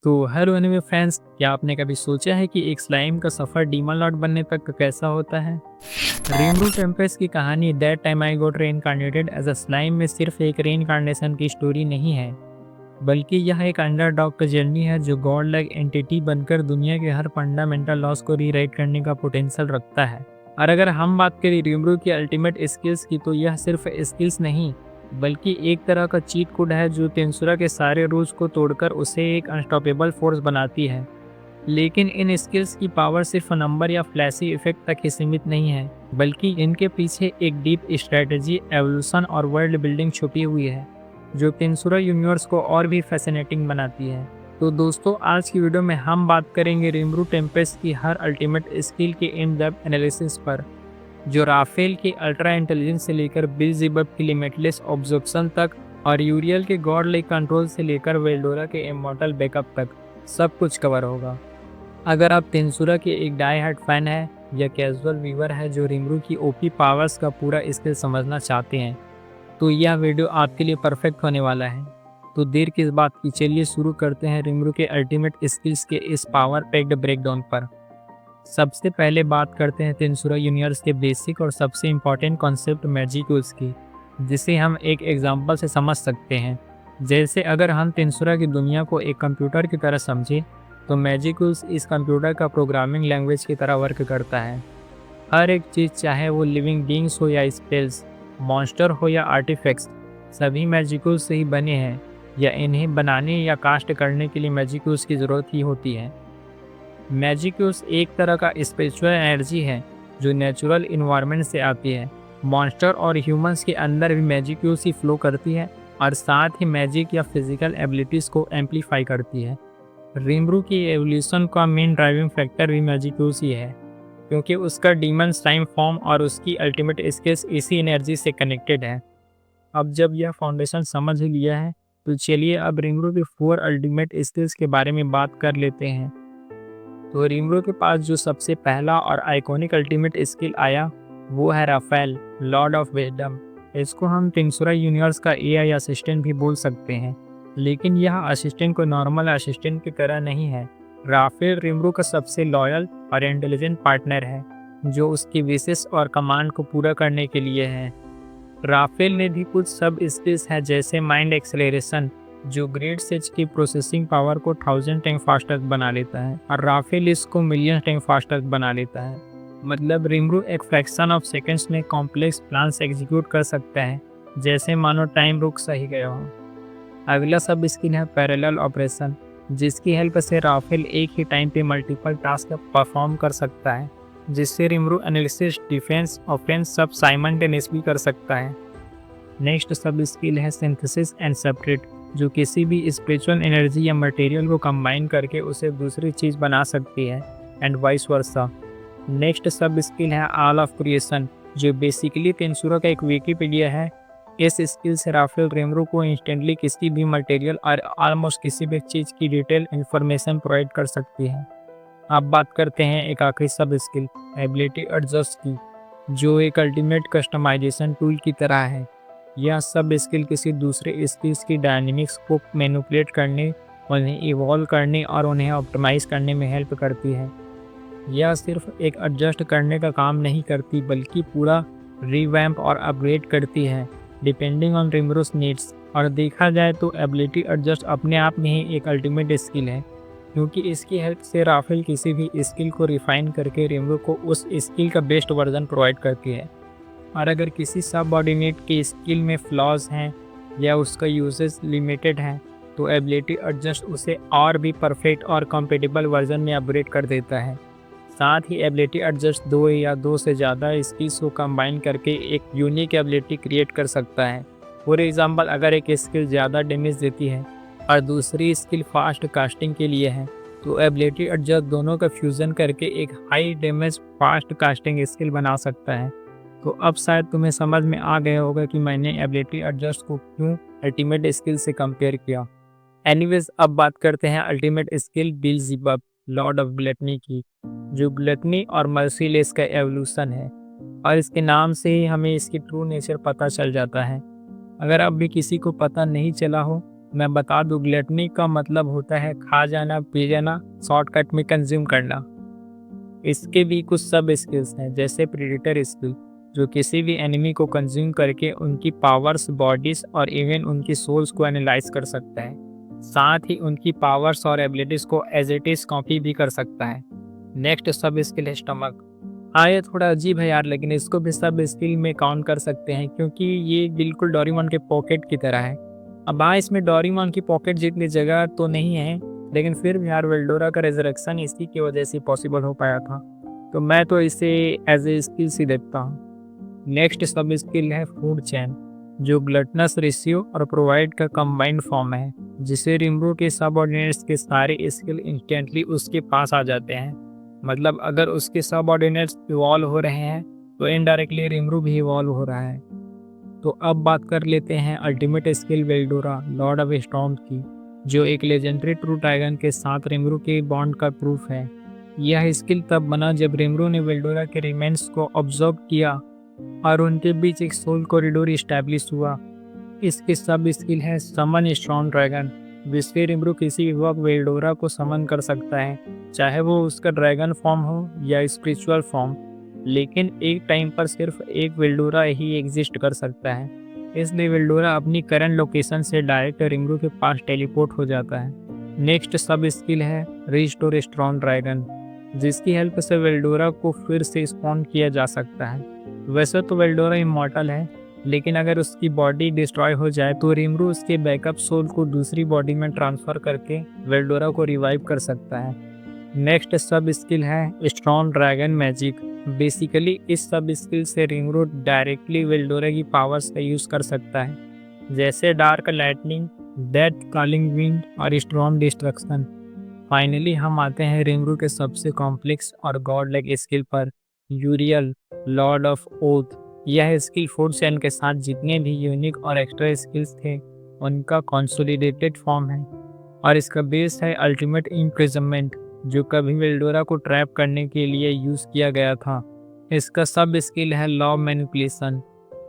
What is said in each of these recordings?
तो hello anime friends, क्या आपने कभी सोचा है कि एक स्लाइम का सफ़र डीमन लॉर्ड बनने तक का कैसा होता है? रिमरू टेम्पेस्ट की कहानी that time I got reincarnated as a slime में सिर्फ एक रीइंकार्नेशन की स्टोरी नहीं है, बल्कि यह एक अंडरडॉग का जर्नी है जो गॉड लाइक एंटिटी बनकर दुनिया के हर फंडामेंटल लॉस को रीराइट करने का पोटेंशियल रखता है। और अगर हम बात करें रिमरू की अल्टीमेट स्किल्स की, तो यह सिर्फ स्किल्स नहीं बल्कि एक तरह का चीट कोड है जो तेंसुरा के सारे रूल्स को तोड़कर उसे एक अनस्टॉपेबल फोर्स बनाती है। लेकिन इन स्किल्स की पावर सिर्फ नंबर या फ्लैशी इफेक्ट तक ही सीमित नहीं है, बल्कि इनके पीछे एक डीप स्ट्रेटजी, एवोल्यूशन और वर्ल्ड बिल्डिंग छुपी हुई है जो तेंसुरा यूनिवर्स को और भी फैसिनेटिंग बनाती है। तो दोस्तों, आज की वीडियो में हम बात करेंगे रिमरू टेम्पेस्ट की हर अल्टीमेट स्किल के इन डेप्थ एनालिसिस पर, जो राफेल की अल्ट्रा इंटेलिजेंस से लेकर बेल्ज़ेबब की लिमिटलेस ऑब्जर्वेशन तक और यूरियल के गॉड लाइक कंट्रोल से लेकर वेल्डोरा के इमॉर्टल बैकअप तक सब कुछ कवर होगा। अगर आप तेंसुरा के एक डाई हार्ड फैन है या कैजुअल व्यूअर है जो रिमरू की ओपी पावर्स का पूरा स्किल समझना चाहते हैं, तो यह वीडियो आपके लिए परफेक्ट होने वाला है। तो देर किस बात की, चलिए शुरू करते हैं रिमरू के अल्टीमेट स्किल्स के इस पावर पैक्ड ब्रेकडाउन पर। सबसे पहले बात करते हैं तेंसुरा यूनिवर्स के बेसिक और सबसे इम्पॉर्टेंट कॉन्सेप्ट मैजिक्यूल्स की, जिसे हम एक एग्जांपल से समझ सकते हैं। जैसे अगर हम तेंसुरा की दुनिया को एक कंप्यूटर की तरह समझें, तो मैजिक्यूल्स इस कंप्यूटर का प्रोग्रामिंग लैंग्वेज की तरह वर्क करता है। हर एक चीज़, चाहे वो लिविंग बींग्स हो या स्पेल्स, मॉन्स्टर हो या आर्टिफैक्ट्स, सभी मैजिक्यूल्स से ही बने हैं, या इन्हें बनाने या कास्ट करने के लिए मैजिक्यूल्स की ज़रूरत ही होती है। मैजिक्यूल्स एक तरह का स्पिरिचुअल एनर्जी है जो नेचुरल इन्वायरमेंट से आती है। मॉन्स्टर और ह्यूमंस के अंदर भी मैजिक्यूल्स ही फ्लो करती है और साथ ही मैजिक या फिजिकल एबिलिटीज़ को एम्पलीफाई करती है। रिमरू की एवोल्यूशन का मेन ड्राइविंग फैक्टर भी मैजिक्यूल्स ही है, क्योंकि उसका डीमन टाइम फॉर्म और उसकी अल्टीमेट स्किल्स इसी एनर्जी से कनेक्टेड है। अब जब यह फाउंडेशन समझ लिया है, तो चलिए अब रिमरू के 4 अल्टीमेट स्किल्स के बारे में बात कर लेते हैं। तो रिमरू के पास जो सबसे पहला और आइकॉनिक अल्टीमेट स्किल आया, वो है राफेल, लॉर्ड ऑफ विजडम। इसको हम तेंसुरा यूनिवर्स का एआई असिस्टेंट भी बोल सकते हैं, लेकिन यह असिस्टेंट कोई नॉर्मल असिस्टेंट की तरह नहीं है। राफेल रिमरू का सबसे लॉयल और इंटेलिजेंट पार्टनर है, जो उसकी विशेष और कमांड को पूरा करने के लिए है। राफेल ने भी कुछ सब स्किल्स है, जैसे माइंड एक्सेलरेशन, जो ग्रेट सेज की प्रोसेसिंग पावर को 1000 टाइम फास्टर बना लेता है, और राफेल इसको मिलियन टाइम फास्टर बना लेता है। मतलब रिमरू एक फ्रैक्शन ऑफ सेकंड्स में कॉम्प्लेक्स प्लान्स एग्जीक्यूट कर सकता है, जैसे मानो टाइम रुक सही गया हो। अगला सब स्किल है पैरेलल ऑपरेशन, जिसकी हेल्प से राफेल एक ही टाइम पे मल्टीपल टास्क परफॉर्म कर सकता है, जिससे रिमरू एनालिसिस, डिफेंस, ऑफेंस सब साइमल्टेनियसली कर सकता है। नेक्स्ट सब स्किल है सिंथेसिस एंड सेपरेट, जो किसी भी स्पिरिचुअल एनर्जी या मटेरियल को कंबाइन करके उसे दूसरी चीज़ बना सकती है, एंड वाइस वर्सा। नेक्स्ट सब स्किल है ऑल ऑफ क्रिएशन, जो बेसिकली तेंसुरा का एक विकिपीडिया है। इस स्किल से राफेल रिमरू को इंस्टेंटली किसी भी मटेरियल और ऑलमोस्ट किसी भी चीज़ की डिटेल इन्फॉर्मेशन प्रोवाइड कर सकती है। अब बात करते हैं एक आखिरी सब स्किल, एबिलिटी एडजस्ट की, जो एक अल्टीमेट कस्टमाइजेशन टूल की तरह है। यह सब स्किल किसी दूसरे स्किल्स की डायनेमिक्स को मैनिपुलेट करने, उन्हें इवॉल्व करने और उन्हें ऑप्टिमाइज करने में हेल्प करती है। यह सिर्फ एक एडजस्ट करने का काम नहीं करती, बल्कि पूरा रिवैम्प और अपग्रेड करती है, डिपेंडिंग ऑन रिमरूस नीड्स। और देखा जाए तो एबिलिटी एडजस्ट अपने आप में ही एक अल्टीमेट स्किल है, क्योंकि इसकी हेल्प से राफेल किसी भी स्किल को रिफाइन करके रिमरू को उस स्किल का बेस्ट वर्जन प्रोवाइड करती है। और अगर किसी सबऑर्डिनेट की स्किल में फ्लॉज हैं या उसका यूजेस लिमिटेड हैं, तो एबिलिटी एडजस्ट उसे और भी परफेक्ट और कंपेटेबल वर्जन में अपग्रेड कर देता है। साथ ही एबिलिटी एडजस्ट 2 या 2 से ज़्यादा स्किल्स को कंबाइन करके एक यूनिक एबिलिटी क्रिएट कर सकता है। फॉर एग्जांपल, अगर एक स्किल ज़्यादा डैमेज देती है और दूसरी स्किल फास्ट कास्टिंग के लिए है, तो एबिलिटी एडजस्ट दोनों का फ्यूज़न करके एक high damage fast casting skill बना सकता है। तो अब शायद तुम्हें समझ में आ गया होगा कि मैंने एबिलिटी एडजस्ट को क्यों अल्टीमेट स्किल से कंपेयर किया। एनीवेज, अब बात करते हैं ultimate skill Beelzebub, lord of gluttony की, जो ग्लटनी और मर्सीलेस का एवोल्यूशन है, और इसके नाम से ही हमें इसकी ट्रू नेचर पता चल जाता है। अगर अब भी किसी को पता नहीं चला हो, मैं बता दूं, ग्लटनी का मतलब होता है खा जाना, पी जाना, शॉर्टकट में कंज्यूम करना। इसके भी कुछ सब स्किल्स हैं, जैसे प्रेडेटर स्किल, जो किसी भी एनिमी को कंज्यूम करके उनकी पावर्स, बॉडीज और इवन उनकी सोल्स को एनालाइज कर सकता है। साथ ही उनकी पावर्स और एबिलिटीज को एज इट इज कॉपी भी कर सकता है। नेक्स्ट सब स्किल है स्टमक। हाँ, ये थोड़ा अजीब है यार, लेकिन इसको भी सब स्किल में काउंट कर सकते हैं, क्योंकि ये बिल्कुल डोरेमोन के पॉकेट की तरह है। अब हाँ, इसमें डोरेमोन की पॉकेट जितनी जगह तो नहीं है, लेकिन फिर भी यार वेल्डोरा का रेजरेक्शन इसी की वजह से पॉसिबल हो पाया था, तो मैं तो इसे एज ए स्किल ही देखता हूँ। नेक्स्ट सब स्किल है फूड चैन, जो ग्लटनस रेशियो और प्रोवाइड का कंबाइंड फॉर्म है, जिसे रिम्बू के सबऑर्डिनेट्स के सारे स्किल इंस्टेंटली उसके पास आ जाते हैं। मतलब अगर उसके सबऑर्डिनेट्स इवॉल्व हो रहे हैं तो इनडायरेक्टली रिम्बू भी इवॉल्व हो रहा है। तो अब बात कर लेते हैं ultimate skill Veldora lord of storm की, जो एक लेजेंडरी ट्रू ड्रैगन के साथ रिम्बू के बॉन्ड का प्रूफ है। यह स्किल तब बना जब रिम्बू ने वेल्डोरा के रिमेन्स को ऑब्जर्व किया और उनके बीच एक सोल कॉरिडोर इस्टेब्लिश हुआ। इसकी सब स्किल है समन स्ट्रॉन्ग ड्रैगन, जिससे रिम्बू किसी भी वक्त वेल्डोरा को समन कर सकता है, चाहे वो उसका ड्रैगन फॉर्म हो या स्पिरिचुअल फॉर्म। लेकिन एक टाइम पर सिर्फ एक वेल्डोरा ही एग्जिस्ट कर सकता है, इसलिए वेल्डोरा अपनी करंट लोकेशन से डायरेक्ट रिम्बू के पास टेलीपोर्ट हो जाता है। नेक्स्ट सब स्किल है रिस्टोर स्ट्रॉन्ग ड्रैगन, जिसकी हेल्प से वेल्डोरा को फिर से स्पॉन किया जा सकता है। वैसे तो वेल्डोरा इमॉर्टल है, लेकिन अगर उसकी बॉडी डिस्ट्रॉय हो जाए तो रिम्बू उसके बैकअप सोल को दूसरी बॉडी में ट्रांसफ़र करके वेल्डोरा को रिवाइव कर सकता है। नेक्स्ट सब स्किल है स्ट्रॉन्ग ड्रैगन मैजिक। बेसिकली इस सब स्किल से रिम्बू डायरेक्टली वेल्डोरा की पावर्स का यूज़ कर सकता है, जैसे dark lightning, death calling wind और स्ट्रॉन्ग डिस्ट्रक्शन। फाइनली हम आते हैं रिम्बू के सबसे कॉम्प्लेक्स और गॉड लाइक स्किल पर, यूरियल लॉर्ड ऑफ ओथ। यह स्किल फूड चैन के साथ जितने भी यूनिक और एक्स्ट्रा स्किल्स थे उनका कंसोलिडेटेड फॉर्म है, और इसका बेस है अल्टीमेट इम्प्रिजनमेंट, जो कभी वेल्डोरा को ट्रैप करने के लिए यूज़ किया गया था। इसका सब स्किल है लॉ मैनिपुलेशन,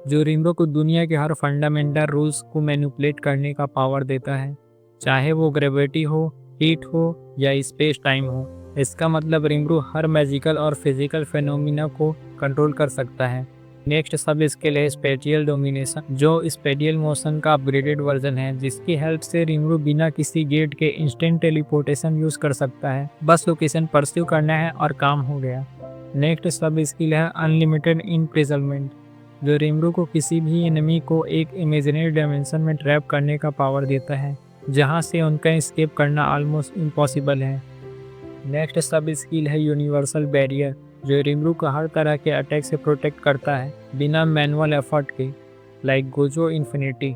जो रिम्बू को दुनिया के हर फंडामेंटल रूल्स को मैनिपुलेट करने का पावर देता है, चाहे वो ग्रेविटी हो, हीट हो या स्पेस टाइम हो। इसका मतलब रिम्बू हर मैजिकल और फिजिकल फेनोमिना को कंट्रोल कर सकता है। नेक्स्ट सब स्किल है स्पेटियल डोमिनेशन, जो स्पेटियल मोशन का अपग्रेडेड वर्जन है, जिसकी हेल्प से रिम्बू बिना किसी गेट के इंस्टेंट टेलीपोर्टेशन यूज कर सकता है। बस लोकेशन परस्यू करना है और काम हो गया। नेक्स्ट सब स्किल है अनलिमिटेड इम्प्रिजनमेंट, जो रिम्बू को किसी भी एनिमी को एक इमेजिनरी डायमेंशन में ट्रैप करने का पावर देता है, जहां से उनका एस्केप करना ऑलमोस्ट इम्पॉसिबल है। नेक्स्ट सब स्किल है यूनिवर्सल बैरियर, जो रिम्बू को हर तरह के अटैक से प्रोटेक्ट करता है बिना मैनुअल एफर्ट के, लाइक गोजो इन्फिनिटी।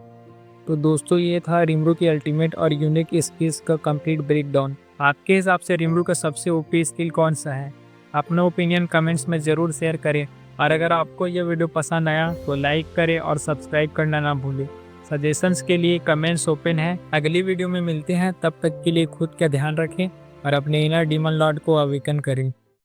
तो दोस्तों, ये था रिम्बू की अल्टीमेट और यूनिक स्किल्स का कंप्लीट ब्रेकडाउन। आपके हिसाब से रिम्बू का सबसे ओपी स्किल कौन सा है? अपना ओपिनियन कमेंट्स में ज़रूर शेयर करें, और अगर आपको यह वीडियो पसंद आया तो लाइक करें और सब्सक्राइब करना ना भूलें। सजेशंस के लिए कमेंट्स ओपन है। अगली वीडियो में मिलते हैं, तब तक के लिए खुद का ध्यान रखें और अपने इनर डीमन लॉर्ड को अवेकन करें।